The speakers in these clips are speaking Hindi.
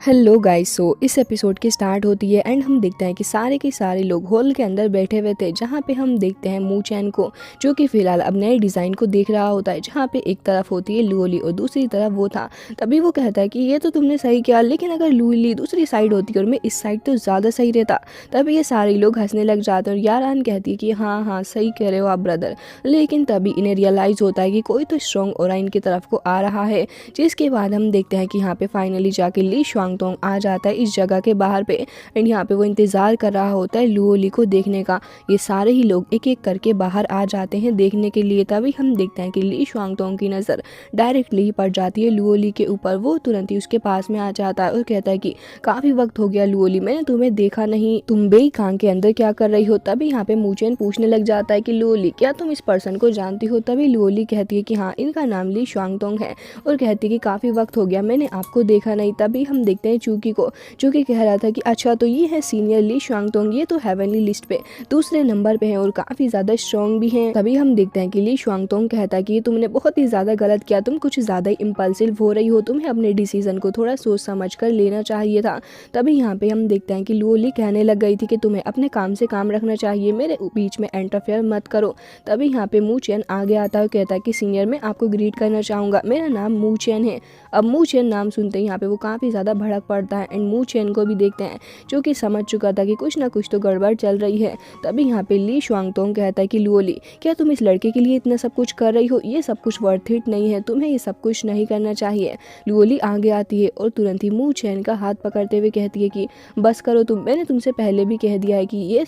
Hello guys. इस एपिसोड की स्टार्ट होती है एंड हम देखते हैं कि सारे के सारे लोग हॉल के अंदर बैठे हुए थे, जहाँ पे हम देखते हैं मू चैन को, जो कि फिलहाल अब नए डिज़ाइन को देख रहा होता है, जहाँ पे एक तरफ होती है लुओली और दूसरी तरफ वो था। तभी वो कहता है कि ये तो तुमने सही किया, लेकिन अगर लुओली दूसरी साइड होती और मैं इस साइड तो ज़्यादा सही रहता। तभी ये सारे लोग हंसने लग जाते हैं और यारान कहती है कि हाँ हाँ सही कह रहे हो आप ब्रदर। लेकिन तभी इन्हें रियलाइज़ होता है कि कोई तो स्ट्रॉन्ग और इनकी तरफ को आ रहा है, जिसके बाद हम देखते हैं कि यहाँ पे फाइनली जाके ली शुआंगतोंग आ जाता है इस जगह के बाहर पे। एंड यहाँ पे वो इंतज़ार कर रहा होता है लुओली को देखने का। ये सारे ही लोग एक एक करके बाहर आ जाते हैं देखने के लिए। तभी हम देखते हैं कि ली शुआंगतोंग की नज़र डायरेक्टली ही पड़ जाती है लुओली के ऊपर। वो तुरंत ही उसके पास में आ जाता है और कहता है कि काफ़ी वक्त हो गया लुओली, मैंने तुम्हें देखा नहीं, तुम बेई खांग के अंदर क्या कर रही हो। तभी यहाँ पे मूचेन पूछने लग जाता है कि लुओली क्या तुम इस पर्सन को जानती हो। तभी लुओली कहती है कि हाँ इनका नाम ली शुआंगतोंग है, और कहती है कि काफ़ी वक्त हो गया मैंने आपको देखा नहीं। तभी हम देखते हैं चूकी को, जो कि कह रहा था कि अच्छा तो ये है सीनियर ली शुआंगतोंग, ये तो हेवनली लिस्ट पे दूसरे नंबर पे है और काफ़ी ज़्यादा स्ट्रॉन्ग भी हैं। तभी हम देखते हैं कि ली शुआंगतोंग कहता है कि तुमने बहुत ही ज़्यादा गलत किया, तुम कुछ ज़्यादा ही इम्पल्सिव हो रही हो, तुम्हें अपने डिसीजन को थोड़ा सोच समझ कर लेना चाहिए था। तभी यहाँ पे हम देखते हैं कि लुओली कहने लग गई थी कि तुम्हें अपने काम से काम रखना चाहिए, मेरे बीच में इंटरफेयर मत करो। तभी यहाँ पे मू चेन आगे आता है और कहता है कि सीनियर मैं आपको ग्रीट करना चाहूँगा, मेरा नाम मू चेन है। अब मू चेन नाम सुनते ही यहाँ पे वो काफ़ी ज़्यादा भड़क पड़ता है एंड मू चेन को भी देखते हैं, जो कि समझ चुका था कि कुछ ना कुछ तो गड़बड़ चल रही है। तभी यहाँ पे ली शुआंगतोंग कहता है कि लुओली क्या तुम इस लड़के के लिए इतना सब कुछ कर रही हो, ये सब कुछ वर्थ इट नहीं है, तुम्हें ये सब कुछ नहीं करना चाहिए। लुओली आगे आती है और तुरंत ही मू चेन का हाथ पकड़ते हुए कहती है कि बस करो तुम, मैंने तुमसे पहले भी कह दिया है कि ये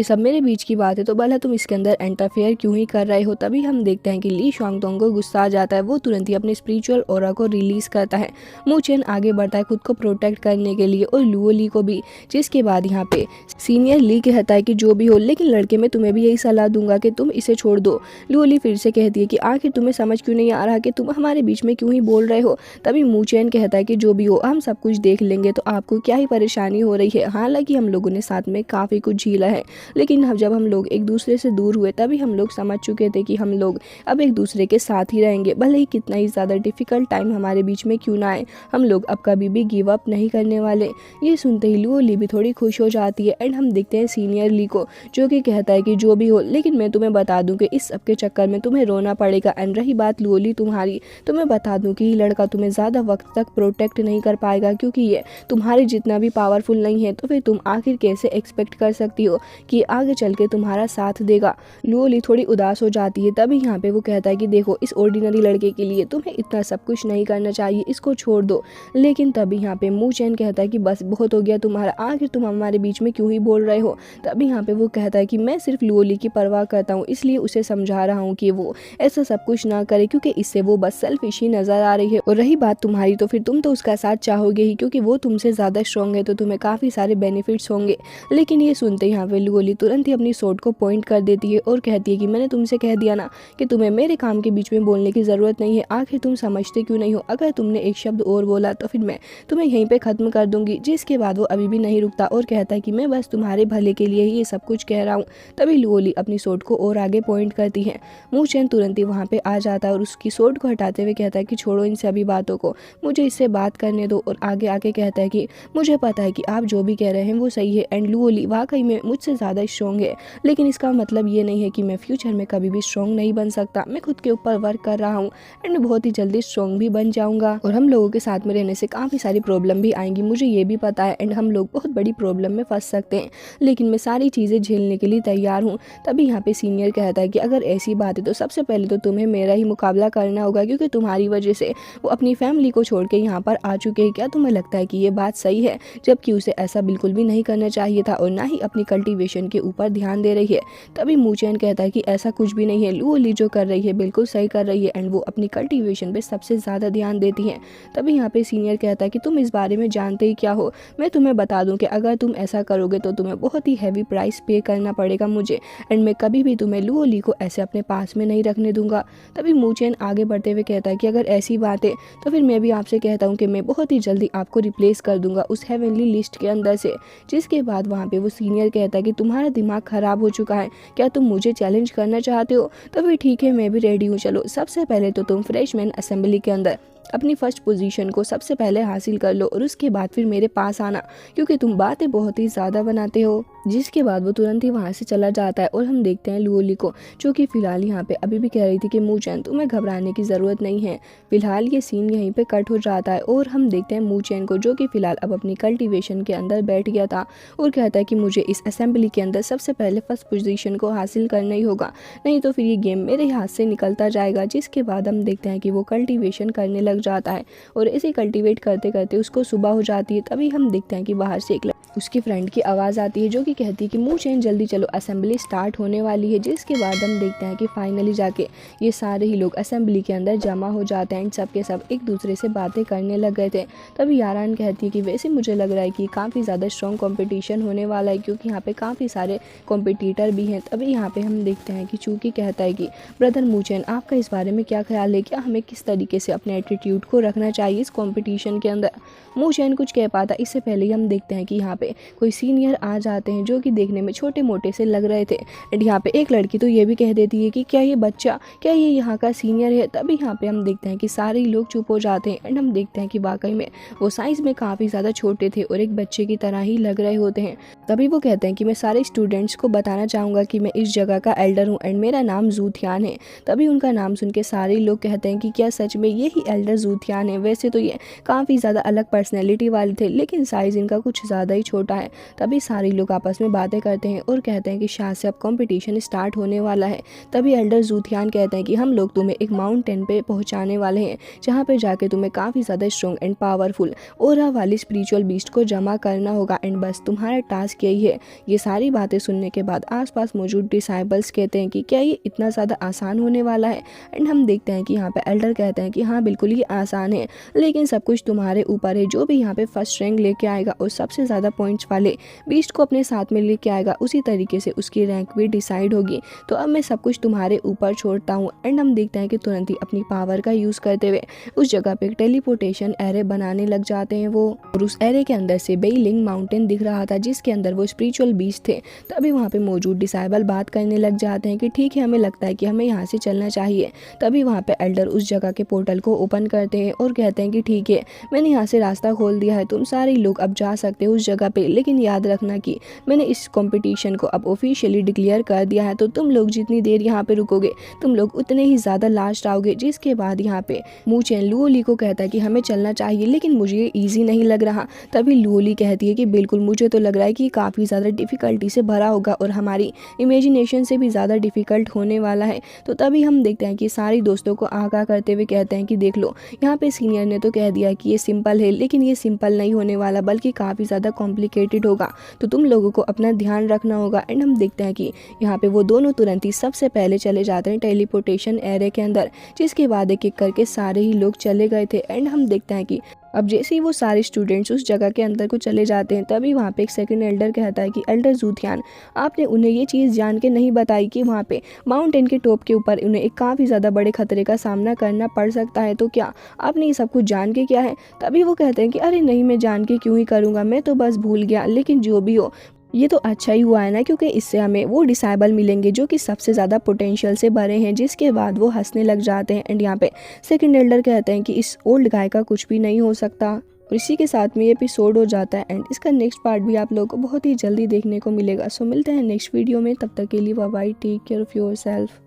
सब मेरे बीच की बात है, तो भला तुम इसके अंदर इंटरफेयर क्यों ही कर रहे हो। तभी हम देखते हैं कि ली शुआंगतोंग को गुस्सा आ जाता है, वो तुरंत ही अपने स्पिरिचुअल ऑरा को रिलीज करता है। मू चेन आगे बढ़ता है खुद को प्रोटेक्ट करने के लिए और लुओली को भी, जिसके बाद यहाँ पे सीनियर ली कहता है कि जो भी हो, लेकिन लड़के मैं तुम्हें भी यही सलाह दूंगा कि तुम इसे छोड़ दो। लुओली फिर से कहती है कि आखिर तुम्हें समझ क्यों नहीं आ रहा कि तुम हमारे बीच में क्यों ही बोल रहे हो। तभी मू चेन कहता है कि जो भी हो हम सब कुछ देख लेंगे, तो आपको क्या ही परेशानी हो रही है। हालांकि हम लोगों ने साथ में काफ़ी कुछ झीला है, लेकिन जब हम लोग एक दूसरे से दूर हुए तभी हम लोग समझ चुके थे कि हम लोग अब एक दूसरे के साथ ही रहेंगे, भले ही कितना ही ज़्यादा डिफिकल्ट टाइम हमारे बीच में क्यों ना आए, हम लोग अब कभी भी गिव अप नहीं करने वाले। ये सुनते ही लुओली भी थोड़ी खुश हो जाती है एंड हम देखते हैं सीनियर ली को, जो कि कहता है कि जो भी हो, लेकिन मैं तुम्हें बता दूं कि इस सब के चक्कर में तुम्हें रोना पड़ेगा। एंड रही बात लुओली तुम्हारी, तो मैं बता दूं कि ये लड़का तुम्हें ज़्यादा वक्त तक प्रोटेक्ट नहीं कर पाएगा, क्योंकि ये तुम्हारे जितना भी पावरफुल नहीं है, तो फिर तुम आखिर कैसे एक्सपेक्ट कर सकती हो कि आगे चल के तुम्हारा साथ देगा। लुओली थोड़ी उदास हो जाती है। तभी यहाँ पे वो कहता है कि देखो इस ऑर्डिनरी लड़के के लिए तुम्हें इतना सब कुछ नहीं करना चाहिए, इसको छोड़ दो। लेकिन तभी यहाँ पे मू चेन कहता है कि बस बहुत हो गया तुम्हारा, आखिर तुम हमारे बीच में क्यों ही बोल रहे हो। तभी यहाँ पे वो कहता है कि मैं सिर्फ लुओली की परवाह करता हूँ, इसलिए उसे समझा रहा हूँ कि वो ऐसा सब कुछ ना करे, क्योंकि इससे वो बस सेल्फिश ही नजर आ रही है। और रही बात तुम्हारी, तो फिर तुम तो उसका साथ चाहोगे ही, क्योंकि वो तुमसे ज़्यादा स्ट्रॉन्ग है, तो तुम्हें काफ़ी सारे बेनिफिट्स होंगे। लेकिन ये सुनते यहाँ पे लुओली तुरंत ही अपनी सोट को पॉइंट कर देती है और कहती है कि मैंने तुमसे कह दिया ना कि तुम्हें मेरे काम के बीच में बोलने की ज़रूरत नहीं है, आखिर तुम समझते क्यों नहीं हो। अगर तुमने एक शब्द और बोला तो फिर मैं तुम्हें यहीं पे ख़त्म कर दूंगी। जिसके बाद वो अभी भी नहीं रुकता और कहता है कि मैं बस तुम्हारे भले के लिए ही ये सब कुछ कह रहा हूँ। तभी लुओली अपनी सोट को और आगे पॉइंट करती है। मू चेन तुरंत ही वहाँ पे आ जाता है और उसकी सोट को हटाते हुए कहता है कि छोड़ो इन सभी बातों को, मुझे इससे बात करने दो। और आगे आके कहता है कि मुझे पता है कि आप जो भी कह रहे हैं वो सही है, एंड लुओली वाकई में मुझसे ज़्यादा स्ट्रॉन्ग है, लेकिन इसका मतलब ये नहीं है कि मैं फ्यूचर में कभी भी स्ट्रॉन्ग नहीं बन सकता। मैं खुद के ऊपर वर्क कर रहा हूँ एंड बहुत ही जल्दी स्ट्रॉन्ग भी बन जाऊँगा, और हम लोगों के साथ में रहने से काफ़ी सारी प्रॉब्लम भी आएंगी, मुझे ये भी पता है, एंड हम लोग बहुत बड़ी प्रॉब्लम में फंस सकते हैं, लेकिन मैं सारी चीज़ें झेलने के लिए तैयार हूँ। तभी यहाँ पे सीनियर कहता है कि अगर ऐसी बात है तो सबसे पहले तो तुम्हें मेरा ही मुकाबला करना होगा, क्योंकि तुम्हारी वजह से वो अपनी फैमिली को छोड़ के यहाँ पर आ चुके हैं। क्या तुम्हें लगता है कि ये बात सही है, जबकि उसे ऐसा बिल्कुल भी नहीं करना चाहिए था, और ना ही अपनी कल्टीवेशन के ऊपर ध्यान दे रही है। तभी मू चेन कहता है कि ऐसा कुछ भी नहीं है, लुओली जो कर रही है बिल्कुल सही कर रही है, एंड वो अपनी कल्टीवेशन पे सबसे ज़्यादा ध्यान देती हैं। तभी यहाँ पे सीनियर कहता है कि तुम इस बारे में जानते ही क्या हो, मैं तुम्हें बता दूं कि अगर तुम ऐसा करोगे तो तुम्हें बहुत ही हैवी प्राइस पे करना पड़ेगा मुझे, एंड मैं कभी भी तुम्हें लुओली को ऐसे अपने पास में नहीं रखने दूंगा। तभी मू चेन आगे बढ़ते हुए कहता है कि अगर ऐसी बात है तो फिर मैं भी आपसे कहता हूँ कि मैं बहुत ही जल्दी आपको रिप्लेस कर दूंगा उस हेवनली लिस्ट के अंदर से। जिसके बाद वहाँ पे वो सीनियर कहता है कि तुम्हारा दिमाग खराब हो चुका है, क्या तुम मुझे चैलेंज करना चाहते हो। तो फिर ठीक है, मैं भी रेडी हूँ, चलो सबसे पहले तो तुम फ्रेशमैन असेंबली के अंदर अपनी फर्स्ट पोजीशन को सबसे पहले हासिल कर लो और उसके बाद फिर मेरे पास आना, क्योंकि तुम बातें बहुत ही ज़्यादा बनाते हो। जिसके बाद वो तुरंत ही वहाँ से चला जाता है और हम देखते हैं लुओली को, जो कि फ़िलहाल यहाँ पे अभी भी कह रही थी कि मूचैन तुम्हें घबराने की ज़रूरत नहीं है। फिलहाल ये सीन यहीं पे कट हो जाता है और हम देखते हैं मूचैन को, जो कि फ़िलहाल अब अपनी कल्टीवेशन के अंदर बैठ गया था और कहता है कि मुझे इस असेंबली के अंदर सबसे पहले फर्स्ट पोजीशन को हासिल करना ही होगा, नहीं तो फिर ये गेम मेरे हाथ से निकलता जाएगा। जिसके बाद हम देखते हैं कि वो कल्टीवेशन करने लग जाता है और ऐसे कल्टीवेट करते करते उसको सुबह हो जाती है। तभी हम देखते हैं कि बाहर से उसकी फ्रेंड की आवाज़ आती है, जो कि कहती है कि मूचैन जल्दी चलो, असेंबली स्टार्ट होने वाली है। जिसके बाद हम देखते हैं कि फाइनली जाके ये सारे ही लोग असेंबली के अंदर जमा हो जाते हैं एंड सब के सब एक दूसरे से बातें करने लग गए थे। तभी यारान कहती है कि वैसे मुझे लग रहा है कि काफ़ी ज़्यादा स्ट्रॉन्ग कंपटीशन होने वाला है, क्योंकि यहाँ पे काफ़ी सारे कॉम्पिटिटर भी हैं। तभी यहाँ पे हम देखते हैं कि चूकी कहता है कि ब्रदर मूचैन, आपका इस बारे में क्या ख्याल है, क्या हमें किस तरीके से अपने एटीट्यूड को रखना चाहिए इस कॉम्पिटिशन के अंदर। मूचैन कुछ कह पाता इससे पहले ही हम देखते हैं कि यहाँ पे कोई सीनियर आ जाते हैं, जो कि देखने में छोटे मोटे से लग रहे थे एंड यहाँ पे एक लड़की तो ये भी कह देती है कि क्या ये बच्चा, क्या ये यहाँ का सीनियर है। तभी यहाँ पे हम देखते हैं कि सारे लोग चुप हो जाते हैं एंड हम देखते हैं कि वाकई में वो साइज में काफ़ी ज़्यादा छोटे थे और एक बच्चे की तरह ही लग रहे होते हैं। तभी वो कहते हैं कि मैं सारे स्टूडेंट्स को बताना चाहूँगा कि मैं इस जगह का एल्डर हूँ एंड मेरा नाम जूथियान है। तभी उनका नाम सुन के सारे लोग कहते हैं कि क्या सच में यही एल्डर जूथियान है। वैसे तो ये काफ़ी ज़्यादा अलग पर्सनैलिटी वाले थे, लेकिन साइज़ इनका कुछ ज़्यादा ही छोटा है। तभी सारे लोग आपस में बातें करते हैं और कहते हैं कि शायद से अब कंपटीशन स्टार्ट होने वाला है। तभी एल्डर जूथियान कहते हैं कि हम लोग तुम्हें एक माउंटेन पे पहुंचाने वाले हैं, जहां पे जाके तुम्हें काफ़ी ज़्यादा स्ट्रॉन्ग एंड पावरफुल ओरा वाली स्पिरिचुअल बीस्ट को जमा करना होगा एंड बस तुम्हारा टास्क यही है। ये सारी बातें सुनने के बाद आसपास मौजूद डिसाइबल्स कहते हैं कि क्या ये इतना ज़्यादा आसान होने वाला है। एंड हम देखते हैं कि यहाँ पे एल्डर कहते हैं कि हाँ बिल्कुल ये आसान है, लेकिन सब कुछ तुम्हारे ऊपर है। जो भी यहाँ पे फर्स्ट रैंक लेके आएगा और सबसे ज़्यादा पॉइंट्स वाले बीस्ट को अपने साथ में लेके आएगा, उसी तरीके से उसकी रैंक भी डिसाइड होगी। तो अब मैं सब कुछ तुम्हारे ऊपर छोड़ता हूँ। एंड हम देखते हैं कि तुरंत ही अपनी पावर का यूज़ करते हुए उस जगह पे टेलीपोर्टेशन एरे बनाने लग जाते हैं वो, और उस एरे के अंदर से बेइलिंग माउंटेन दिख रहा था, जिसके अंदर वो स्पिरिचुअल बीस्ट थे। तभी वहाँ पे मौजूद डिसाइबल बात करने लग जाते हैं कि ठीक है, हमें लगता है कि हमें यहाँ से चलना चाहिए। तभी वहाँ पे एल्डर उस जगह के पोर्टल को ओपन करते हैं और कहते हैं कि ठीक है, मैंने यहाँ से रास्ता खोल दिया है, तुम सारे लोग अब जा सकते हो उस जगह पे, लेकिन याद रखना कि मैंने इस कंपटीशन को अब ऑफिशियली डिक्लेयर कर दिया है, तो तुम लोग जितनी देर यहाँ पे रुकोगे तुम लोग उतने ही ज़्यादा लास्ट आओगे। जिसके बाद यहाँ पे मूचैन लुओली को कहता है कि हमें चलना चाहिए, लेकिन मुझे ये ईजी नहीं लग रहा। तभी लुओली कहती है कि बिल्कुल, मुझे तो लग रहा है कि काफ़ी ज़्यादा डिफ़िकल्टी से भरा होगा और हमारी इमेजिनेशन से भी ज़्यादा डिफ़िकल्ट होने वाला है। तो तभी हम देखते हैं कि सारी दोस्तों को आगाह करते हुए कहते हैं कि देख लो, यहाँ पे सीनियर ने तो कह दिया कि ये सिंपल है, लेकिन ये सिंपल नहीं होने वाला, बल्कि काफ़ी ज़्यादा कॉम्प्लिकेटेड होगा, तो तुम लोगों को अपना ध्यान रखना होगा। एंड हम देखते हैं कि यहाँ पे वो दोनों तुरंत ही सबसे पहले चले जाते हैं टेलीपोर्टेशन एरे के अंदर, जिसके बाद एक एक करके सारे ही लोग चले गए थे। एंड हम देखते हैं कि अब जैसे ही वो सारे स्टूडेंट्स उस जगह के अंदर को चले जाते हैं, तभी वहाँ पे एक सेकंड एल्डर कहता है कि एल्डर जूथियान, आपने उन्हें ये चीज़ जान के नहीं बताई कि वहाँ पे माउंटेन के टॉप के ऊपर उन्हें एक काफ़ी ज़्यादा बड़े खतरे का सामना करना पड़ सकता है, तो क्या आपने ये सब कुछ जान के किया है। तभी वो कहते हैं कि अरे नहीं, मैं जान के क्यों ही करूँगा, मैं तो बस भूल गया, लेकिन जो भी हो ये तो अच्छा ही हुआ है ना, क्योंकि इससे हमें वो डिसाइबल मिलेंगे जो कि सबसे ज़्यादा पोटेंशियल से भरे हैं। जिसके बाद वो हंसने लग जाते हैं एंड यहाँ पे सेकंड एल्डर कहते हैं कि इस ओल्ड गाय का कुछ भी नहीं हो सकता। और इसी के साथ में ये एपिसोड हो जाता है एंड इसका नेक्स्ट पार्ट भी आप लोगों को बहुत ही जल्दी देखने को मिलेगा। सो मिलते हैं नेक्स्ट वीडियो में, तब तक के लिए bye bye, take care of yourself.